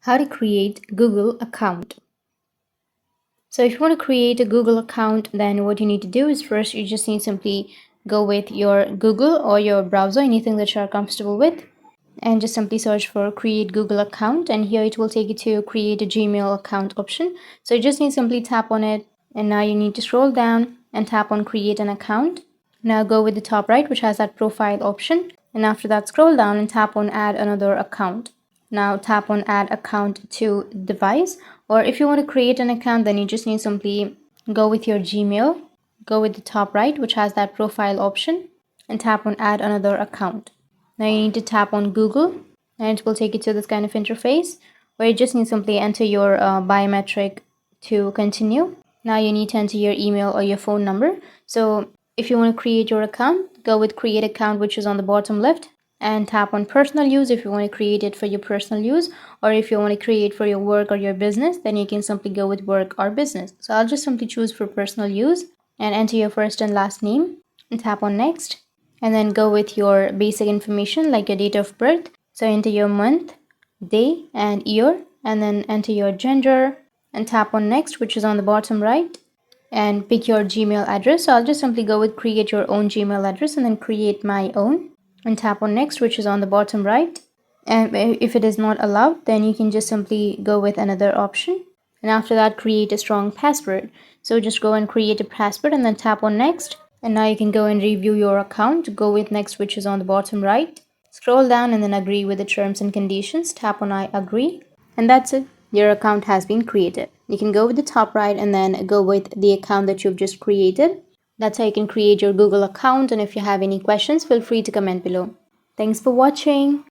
How to create Google account. So if you want to create a Google account, then what you need to do is first you just need to simply go with your Google or your browser, anything that you are comfortable with, and just simply search for create Google account, and here it will take you to create a Gmail account option. So you just need to simply tap on it, and now you need to scroll down and tap on create an account. Now go with the top right, which has that profile option, and after that scroll down and tap on add another account. Now tap on add account to device, or if you want to create an account, then you just need to simply go with your Gmail, go with the top right, which has that profile option, and tap on add another account. Now you need to tap on Google, and it will take you to this kind of interface where you just need to simply enter your biometric to continue. Now you need to enter your email or your phone number. So if you want to create your account, go with create account, which is on the bottom left, and tap on personal use if you want to create it for your personal use, or if you want to create for your work or your business, then you can simply go with work or business. So I'll just simply choose for personal use and enter your first and last name and tap on next, and then go with your basic information like your date of birth. So enter your month, day and year, and then enter your gender and tap on next, which is on the bottom right, and pick your Gmail address. So I'll just simply go with create your own Gmail address and then create my own, and tap on next, which is on the bottom right. And if it is not allowed, then you can just simply go with another option, and after that create a strong password. So just go and create a password and then tap on next, and now you can go and review your account. Go with next, which is on the bottom right, scroll down and then agree with the terms and conditions, tap on I agree, and that's it. Your account has been created. You can go with the top right and then go with the account that you've just created. That's how you can create your Google account, and if you have any questions, feel free to comment below. Thanks for watching.